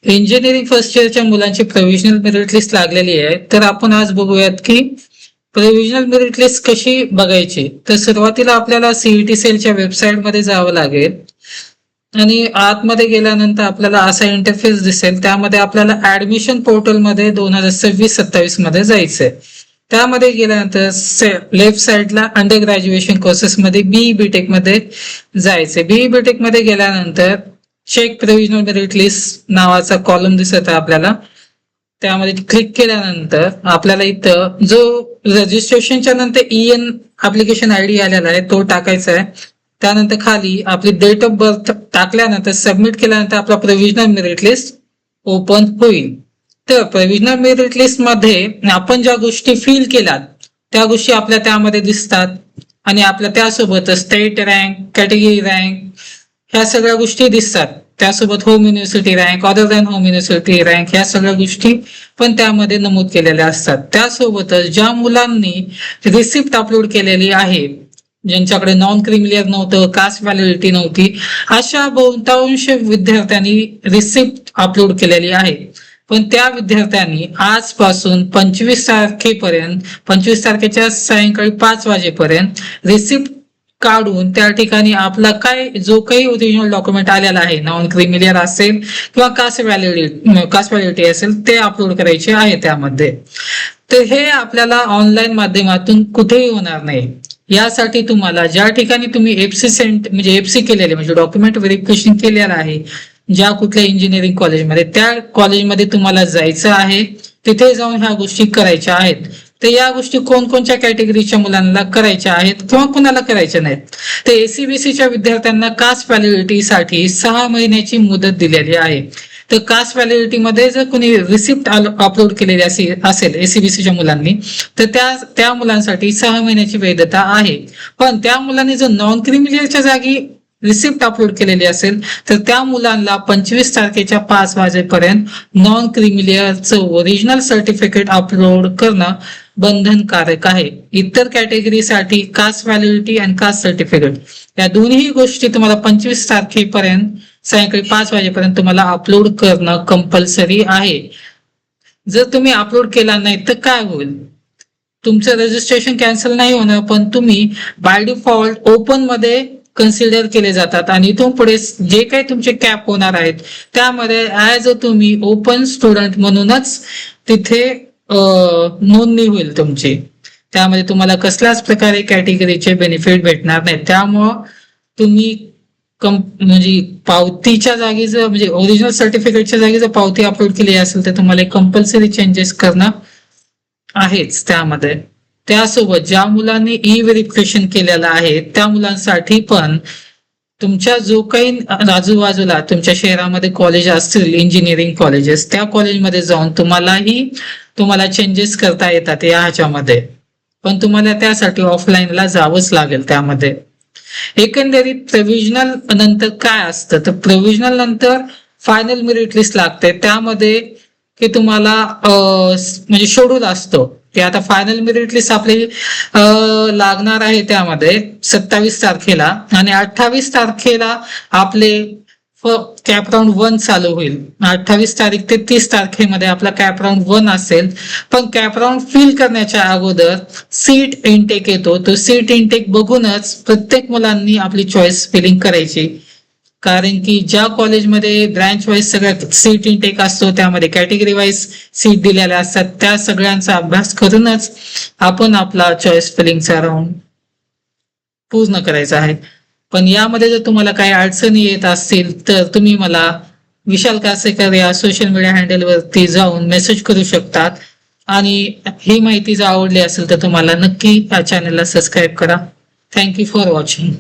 Engineering first इयरच्या मुलांची provisional merit list लागलेली आहे. तर आपण आज बघूयात की प्रोव्हिजनल मेरिट लिस्ट कशी बघायची. तर सुरुवातीला आपल्याला सीईटी सेलच्या वेबसाईटमध्ये जावं लागेल आणि आतमध्ये गेल्यानंतर आपल्याला असा इंटरफेस दिसेल. त्यामध्ये आपल्याला ऍडमिशन पोर्टलमध्ये 2026-27 मध्ये जायचंय. त्यामध्ये गेल्यानंतर लेफ्ट साइडला अंडर ग्रॅज्युएशन कोर्सेस मध्ये बीई बीटेक मध्ये जायचंय. बीई बीटेक मध्ये गेल्यानंतर चेक प्रोव्हिजनल मेरिट लिस्ट नावाचा कॉलम दिसत आहे आपल्याला. त्यामध्ये क्लिक केल्यानंतर आपल्याला इथं जो रजिस्ट्रेशनच्या नंतर EN ऍप्लिकेशन ID आलेला आहे तो टाकायचा आहे. त्यानंतर खाली आपली डेट ऑफ बर्थ टाकल्यानंतर सबमिट केल्यानंतर आपला प्रोव्हिजनल मेरिट लिस्ट ओपन होईल. तर प्रोव्हिजनल मेरिट लिस्ट मध्ये आपण ज्या गोष्टी फिल केल्यात त्या गोष्टी आपल्या त्यामध्ये दिसतात आणि आपल्या त्यासोबत स्टेट रँक, कॅटेगरी रँक ह्या सगळ्या गोष्टी दिसतात. त्यासोबत home university rank, other than home university rank ह्या सगळ्या गोष्टी पण त्यामध्ये नमूद केलेल्या असतात. त्यासोबतच ज्या मुलांनी रिसिप्ट अपलोड केलेली आहे, ज्यांच्याकडे नॉन क्रिमिलियर नव्हतं, कास्ट व्हॅलिडिटी नव्हती, अशा बहुतांश विद्यार्थ्यांनी रिसिप्ट अपलोड केलेली आहे. पण त्या विद्यार्थ्यांनी आजपासून 25 तारखेपर्यंत 25 तारखेच्या सायंकाळी 5 वाजेपर्यंत रिसिप्ट काढून त्या ठिकाणी आपला जो काही ओरिजिनल डॉक्युमेंट आलेला आहे, नॉन क्रिमिलियर असेल किंवा कास्ट व्हॅलिडिटी असेल, ते अपलोड करायचे आहे त्यामध्ये. तर हे आपल्याला ऑनलाईन माध्यमातून कुठेही होणार नाही. यासाठी तुम्हाला ज्या ठिकाणी तुम्ही एफसी केलेले म्हणजे डॉक्युमेंट व्हेरिफिकेशन केलेलं आहे, ज्या कुठल्या इंजिनिअरिंग कॉलेजमध्ये, त्या कॉलेजमध्ये तुम्हाला जायचं आहे. तिथे जाऊन ह्या गोष्टी करायच्या आहेत. तर या गोष्टी कोणकोणत्या कॅटेगरीच्या मुलांना करायच्या आहेत किंवा कुणाला करायच्या नाहीत. तर एसीबीसीच्या विद्यार्थ्यांना कास्ट व्हॅलिडिटीसाठी 6 महिन्याची मुदत दिलेली आहे. तर कास्ट व्हॅलिडिटी मध्ये जर कोणी रिसिप्ट अपलोड केलेली असेल एसीबीसीच्या मुलांनी, तर त्या मुलांसाठी 6 महिन्याची वैधता आहे. पण त्या मुलांनी जर नॉन क्रिमिलियरच्या जागी रिसिप्ट अपलोड केलेली असेल तर त्या मुलांना 25 तारखेच्या 5 वाजेपर्यंत नॉन क्रिमिलियरचं ओरिजिनल सर्टिफिकेट अपलोड करणं बंधनकारक आहे. इतर कॅटेगरीसाठी कास्ट व्हॅलिडिटी आणि कास्ट सर्टिफिकेट या दोन्ही गोष्टी तुम्हाला 25 तारखेपर्यंत सायंकाळी 5 वाजेपर्यंत तुम्हाला अपलोड करणं कंपल्सरी आहे. जर तुम्ही अपलोड केला नाही तर काय होईल? तुमचं रजिस्ट्रेशन कॅन्सल नाही होणार, पण तुम्ही बाय डिफॉल्ट ओपन मध्ये कन्सिडर केले जातात आणि इथून पुढे जे काही तुमचे कॅप होणार आहेत त्यामध्ये ऍज अ तुम्ही ओपन स्टुडंट म्हणूनच तिथे नोंदणी होईल तुमची. त्यामध्ये तुम्हाला कसल्याच प्रकारे कॅटेगरीचे बेनिफिट भेटणार नाही. त्यामुळं तुम्ही म्हणजे पावतीच्या जागी जर म्हणजे ओरिजिनल सर्टिफिकेटच्या जागी जर पावती अपलोड केली असेल तर तुम्हाला कंपल्सरी चेंजेस करणं आहेच त्यामध्ये. त्यासोबत ज्या मुलांनी व्हेरिफिकेशन केलेलं आहे त्या मुलांसाठी पण तुमच्या जो काही आजूबाजूला तुमच्या शहरामध्ये कॉलेज असतील, इंजिनिअरिंग कॉलेजेस, त्या कॉलेजमध्ये जाऊन तुम्हाला चेंजेस करता येतात या ह्याच्यामध्ये. पण तुम्हाला त्यासाठी ऑफलाईनला जावंच लागेल त्यामध्ये. एकंदरीत प्रोव्हिजनल नंतर काय असतं, तर प्रोव्हिजनल नंतर फायनल मेरिट लिस्ट लागते. त्यामध्ये की तुम्हाला म्हणजे शेड्यूल असतो की आता फायनल मेरिट लिस्ट आपली लागणार आहे त्यामध्ये 27 तारखेला आणि 28 तारखेला आपले कॅप राऊंड 1 चालू होईल. 28 तारीख ते 30 तारखेमध्ये आपला कॅप राऊंड 1 असेल. पण कॅप राऊंड फिल करण्याच्या अगोदर सीट इनटेक येतो. तो सीट इनटेक बघूनच प्रत्येक मुलांनी आपली चॉईस फिलिंग करायची. कारण की ज्या कॉलेजमध्ये ब्रँच वाईज सगळ्या सीट इनटेक असतो त्यामध्ये कॅटेगरी वाईज सीट दिलेल्या असतात. त्या सगळ्यांचा अभ्यास करूनच आपण आपला चॉईस फिलिंगचा राऊंड पूर्ण करायचा आहे. पण यामध्ये जर तुम्हाला काही अडचणी येत असतील तर तुम्ही मला विशाल कासेकर या सोशल मीडिया हँडलवरती जाऊन मेसेज करू शकतात. आणि ही माहिती जर आवडली असेल तर तुम्हाला नक्की या चॅनलला सबस्क्राईब करा. Thank you for watching.